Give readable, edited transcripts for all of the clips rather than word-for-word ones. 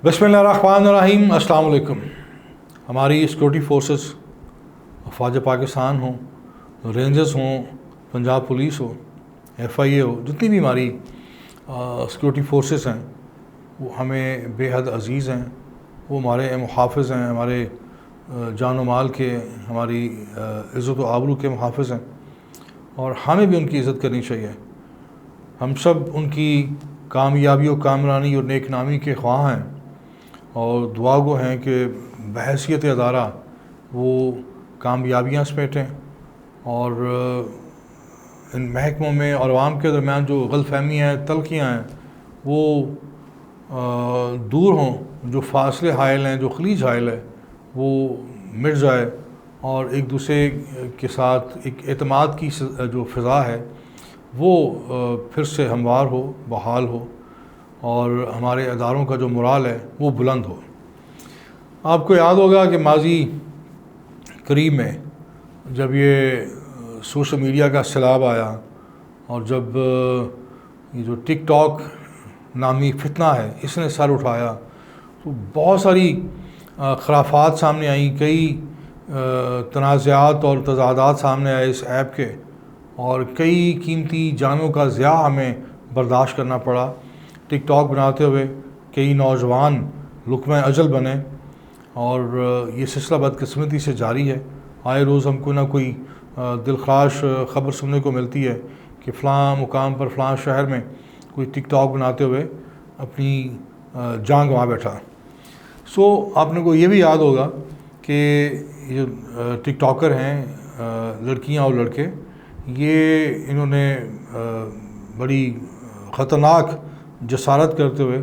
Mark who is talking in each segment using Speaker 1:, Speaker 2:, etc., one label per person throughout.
Speaker 1: बिस्मिल्लाहिर्रहमानिर्रहीम। अस्सलाम वालेकुम। हमारी सिक्योरिटी फोर्सेस फ़ौज पाकिस्तान हो, रेंजर्स हों, पंजाब पुलिस हो, FIA हो, जितनी भी हमारी सिक्योरिटी फोर्सेस हैं वो हमें बेहद अज़ीज़ हैं। वो हमारे मुहाफ़िज़ हैं, हमारे जान व माल के, हमारी इज़्ज़त व आबरू के मुहाफ़िज़ हैं और हमें भी उनकी इज़्ज़त करनी चाहिए। हम सब उनकी कामयाबी और कामरानी और नेक नामी के ख्वाह हैं और दुआ गो हैं कि बहैसियत अदारा वो कामयाबियाँ समेटें और इन महकमों में और आवाम के दरमियान जो गलतफ़हमियाँ हैं, तलखियाँ हैं, वो दूर हों। जो फासले हायल हैं, जो खलीज हायल है, वो मिट जाए और एक दूसरे के साथ एक एतमाद की जो फ़िज़ा है वो फिर से हमवार हो, बहाल हो और हमारे अदारों का जो मोराल है वो बुलंद हो। आपको याद होगा कि माजी करीब में जब ये सोशल मीडिया का सैलाब आया और जब ये जो टिकटॉक नामी फितना है इसने सर उठाया तो बहुत सारी खराफात सामने आई, कई तनाज़ात और तज़ादात सामने आए इस ऐप के और कई कीमती जानों का ज़िया हमें बर्दाश्त करना पड़ा। टिकटॉक बनाते हुए कई नौजवान लुक़्मा अजल बने और ये सिलसिला बदकिस्मती से जारी है। आए रोज़ हमको ना कोई दिलख्राश ख़बर सुनने को मिलती है कि फ़लाँ मुकाम पर फ़लाँ शहर में कोई टिकटॉक बनाते हुए अपनी जान गंवा बैठा। आपने को ये भी याद होगा कि ये टिकटॉकर हैं, लड़कियां और लड़के, ये इन्होंने बड़ी ख़तरनाक जसारत करते हुए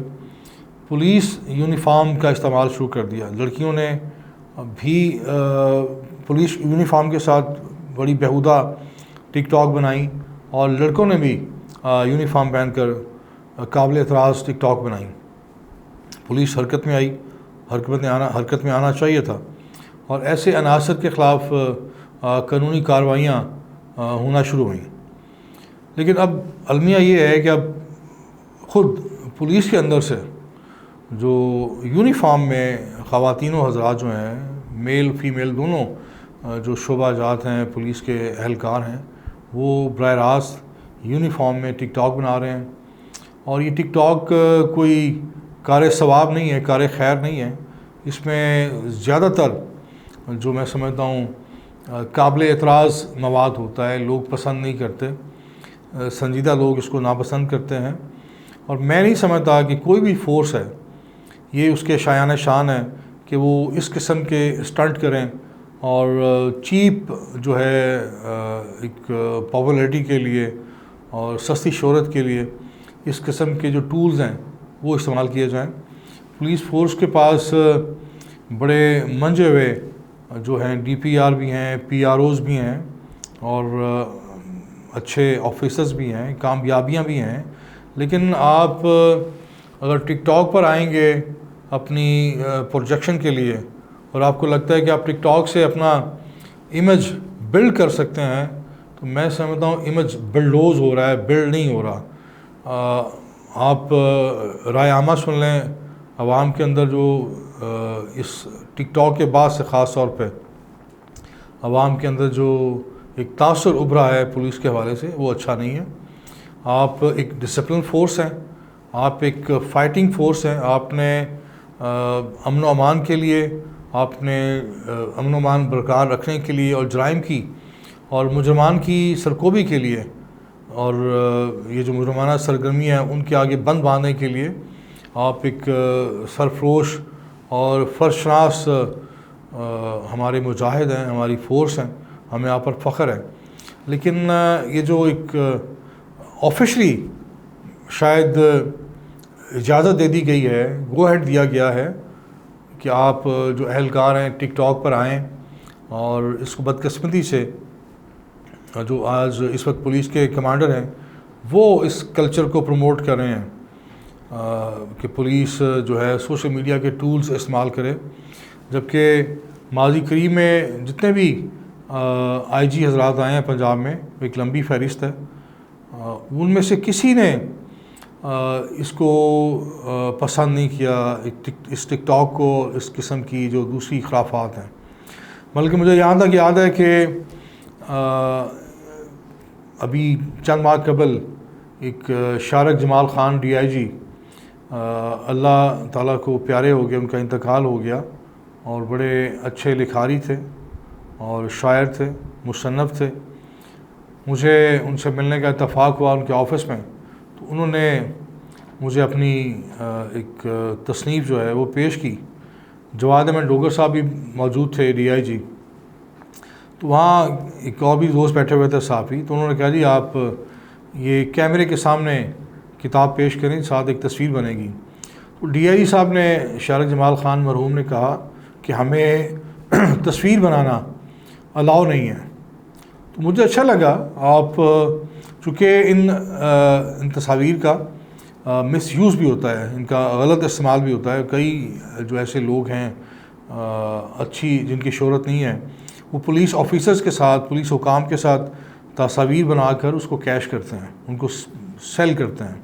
Speaker 1: पुलिस यूनिफॉर्म का इस्तेमाल शुरू कर दिया। लड़कियों ने भी पुलिस यूनिफॉर्म के साथ बड़ी बेहुदा टिकटॉक बनाई और लड़कों ने भी यूनिफॉर्म पहनकर काबिल एतराज़ टिकटॉक बनाई। पुलिस हरकत में आई, हरकत में आना चाहिए था और ऐसे अनासर के ख़िलाफ़ कानूनी कार्रवाइयाँ होना शुरू हुई। लेकिन अब अलमिया ये है कि अब ख़ुद पुलिस के अंदर से जो यूनिफॉर्म में ख़वातीन व हज़रात जो हैं, मेल फ़ीमेल दोनों जो शोबा जात हैं, पुलिस के एहलकार हैं, वो बराह रास्त यूनिफॉर्म में टिकटॉक बना रहे हैं। और ये टिकटॉक कोई कार सवाब नहीं है, कार खैर नहीं है। इसमें ज़्यादातर जो मैं समझता हूँ काबिल एतराज़ मवाद होता है, लोग पसंद नहीं करते, संजीदा लोग इसको नापसंद करते हैं और मैं नहीं समझता कि कोई भी फ़ोर्स है ये उसके शायान शान है कि वो इस किस्म के स्टंट करें और चीप जो है एक पॉपुलैरिटी के लिए और सस्ती शोहरत के लिए इस किस्म के जो टूल्स हैं वो इस्तेमाल किए जाएं। पुलिस फ़ोर्स के पास बड़े मंजे हुए जो हैं DPR भी हैं, PROs भी हैं और अच्छे ऑफिसर्स भी हैं, कामयाबियां भी हैं। लेकिन आप अगर टिकटॉक पर आएंगे अपनी प्रोजेक्शन के लिए और आपको लगता है कि आप टिकटॉक से अपना इमेज बिल्ड कर सकते हैं, तो मैं समझता हूँ इमेज बिल्डोज़ हो रहा है, बिल्ड नहीं हो रहा। आप राय आमा सुन लें आवाम के अंदर जो इस टिकटॉक के बाद से ख़ास तौर पे आवाम के अंदर जो एक तासुर उभरा है पुलिस के हवाले से, वो अच्छा नहीं है। आप एक डिसिप्लिन फ़ोर्स हैं, आप एक फ़ाइटिंग फ़ोर्स हैं। आपने अमन व अमान के लिए, आपने अमन व अमान बरकरार रखने के लिए और जराइम की और मुजरमान की सरकोबी के लिए और ये जो मुजरमाना सरगर्मियाँ हैं उनके आगे बंद बांधने के लिए आप एक सरफरोश और फर्शनास हमारे मुजाहिद हैं, हमारी फ़ोर्स हैं, हमें आप पर फ़ख्र है। लेकिन ये जो एक ऑफिशली शायद इजाज़त दे दी गई है, गो हेड दिया गया है कि आप जो एहलकार हैं टिकटॉक पर आएँ और इसको बदकिस्मती से जो आज इस वक्त पुलिस के कमांडर हैं वो इस कल्चर को प्रमोट कर रहे हैं कि पुलिस जो है सोशल मीडिया के टूल्स इस्तेमाल करे। जबकि माजी करीब में जितने भी IG हज़रात आए हैं पंजाब में, एक लंबी फहरिस्त है, उनमें से किसी ने اس کو پسند نہیں کیا، اس ٹک ٹاک کو، اس قسم کی جو دوسری خرافات ہیں. بلکہ مجھے یاد ہے کہ ابھی چند ماہ قبل ایک شارق جمال خان DIG اللہ تعالیٰ کو پیارے ہو گئے، ان کا انتقال ہو گیا، اور بڑے اچھے لکھاری تھے اور شاعر تھے، مصنف تھے. مجھے ان سے ملنے کا اتفاق ہوا ان کے آفس میں، تو انہوں نے مجھے اپنی ایک تصنیف جو ہے وہ پیش کی. جواد احمد ڈوگر صاحب بھی موجود تھے DIG، تو وہاں ایک اور بھی دوست بیٹھے ہوئے تھے صحافی. تو انہوں نے کہا جی آپ یہ کیمرے کے سامنے کتاب پیش کریں، ساتھ ایک تصویر بنے گی. تو DIG صاحب نے، شارق جمال خان مرحوم نے کہا کہ ہمیں تصویر بنانا الاؤ نہیں ہے. تو مجھے اچھا لگا. آپ چونکہ ان تصاویر کا مس یوز بھی ہوتا ہے، ان کا غلط استعمال بھی ہوتا ہے. کئی جو ایسے لوگ ہیں اچھی، جن کی شہرت نہیں ہے، وہ پولیس آفیسرز کے ساتھ، پولیس حکام کے ساتھ تصاویر بنا کر اس کو کیش کرتے ہیں، ان کو سیل کرتے ہیں.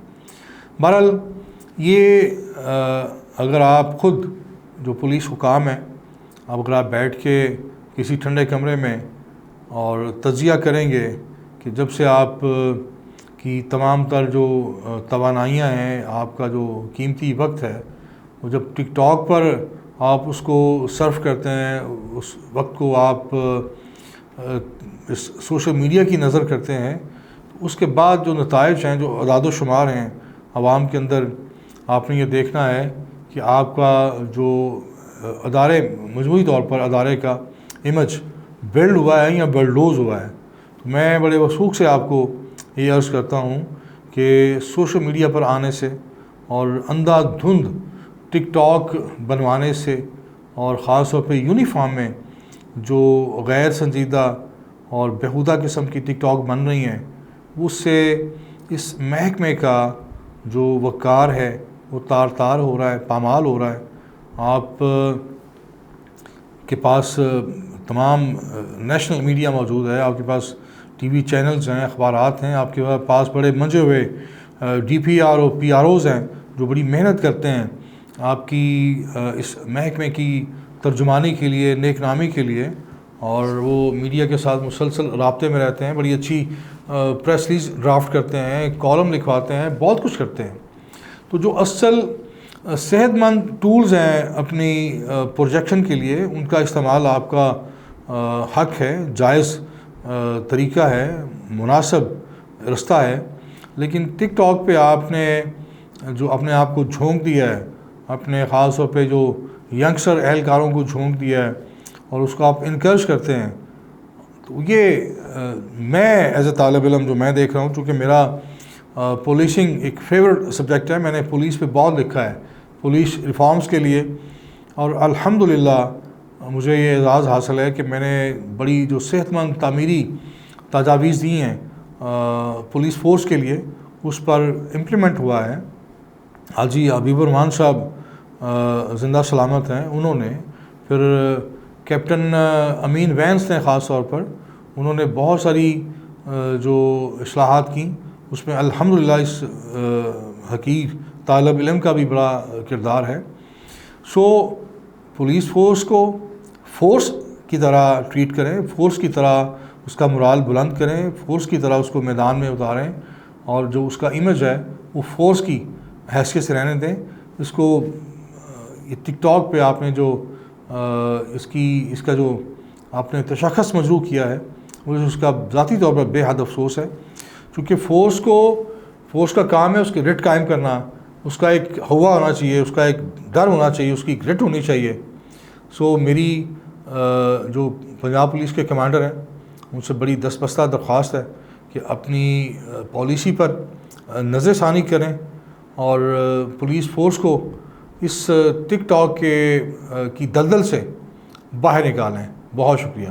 Speaker 1: بہرحال یہ اگر آپ خود جو پولیس حکام ہیں، اگر آپ بیٹھ کے کسی ٹھنڈے کمرے میں اور تجزیہ کریں گے کہ جب سے آپ کی تمام تر جو توانائیاں ہیں، آپ کا جو قیمتی وقت ہے، وہ جب ٹک ٹاک پر آپ اس کو صرف کرتے ہیں، اس وقت کو آپ اس سوشل میڈیا کی نظر کرتے ہیں، تو اس کے بعد جو نتائج ہیں، جو اعداد و شمار ہیں عوام کے اندر، آپ نے یہ دیکھنا ہے کہ آپ کا جو ادارے، مجموعی طور پر ادارے کا امیج بلڈ ہوا ہے یا بلڈوز ہوا ہے. تو میں بڑے وثوق سے آپ کو یہ عرض کرتا ہوں کہ سوشل میڈیا پر آنے سے اور اندھا دھند ٹک ٹاک بنوانے سے، اور خاص طور پہ یونیفارم میں جو غیر سنجیدہ اور بیہودہ قسم کی ٹک ٹاک بن رہی ہیں، اس سے اس محکمے کا جو وقار ہے وہ تار تار ہو رہا ہے، پامال ہو رہا ہے. آپ کے پاس تمام نیشنل میڈیا موجود ہے، آپ کے پاس TV چینلز ہیں، اخبارات ہیں، آپ کے پاس بڑے منجے ہوئے DPR اور PROز ہیں جو بڑی محنت کرتے ہیں آپ کی اس محکمے کی ترجمانی کے لیے، نیک نامی کے لیے، اور وہ میڈیا کے ساتھ مسلسل رابطے میں رہتے ہیں. بڑی اچھی پریس ریلیز ڈرافٹ کرتے ہیں، کالم لکھواتے ہیں، بہت کچھ کرتے ہیں. تو جو اصل صحت مند ٹولز ہیں اپنی پروجیکشن کے لیے، ان کا استعمال آپ کا حق ہے، جائز طریقہ ہے، مناسب رستہ ہے. لیکن ٹک ٹاک پہ آپ نے جو اپنے آپ کو جھونک دیا ہے، اپنے خاص طور پہ جو ینگسٹر اہلکاروں کو جھونک دیا ہے، اور اس کو آپ انکریج کرتے ہیں، تو یہ میں ایز اے طالب علم جو میں دیکھ رہا ہوں، چونکہ میرا پولیسنگ ایک فیورٹ سبجیکٹ ہے، میں نے پولیس پہ بہت لکھا ہے، پولیس ریفارمز کے لیے، اور الحمدللہ مجھے یہ اعزاز حاصل ہے کہ میں نے بڑی جو صحت مند تعمیری تجاویز دی ہیں پولیس فورس کے لیے، اس پر امپلیمنٹ ہوا ہے. حاجی حبیب الرحمان صاحب زندہ سلامت ہیں، انہوں نے، پھر کیپٹن امین وینس نے خاص طور پر، انہوں نے بہت ساری جو اصلاحات کیں. اس میں الحمدللہ اس حقیر طالب علم کا بھی بڑا کردار ہے. سو پولیس فورس کو فورس کی طرح ٹریٹ کریں، فورس کی طرح اس کا مرال بلند کریں، فورس کی طرح اس کو میدان میں اتاریں، اور جو اس کا امیج ہے وہ فورس کی حیثیت سے رہنے دیں. اس کو یہ ٹک ٹاک پہ آپ نے جو اس کا جو آپ نے تشخص مجروح کیا ہے، مجھے اس کا ذاتی طور پر بے حد افسوس ہے. چونکہ فورس کا کام ہے اس کی رٹ قائم کرنا، اس کا ایک ہوا ہونا چاہیے، اس کا ایک ڈر ہونا چاہیے، اس کی ایک رٹ ہونی چاہیے. سو میری جو پنجاب پولیس کے کمانڈر ہیں، ان سے بڑی دستبستہ درخواست ہے کہ اپنی پالیسی پر نظر ثانی کریں اور پولیس فورس کو اس ٹک ٹاک کی دلدل سے باہر نکالیں. بہت شکریہ.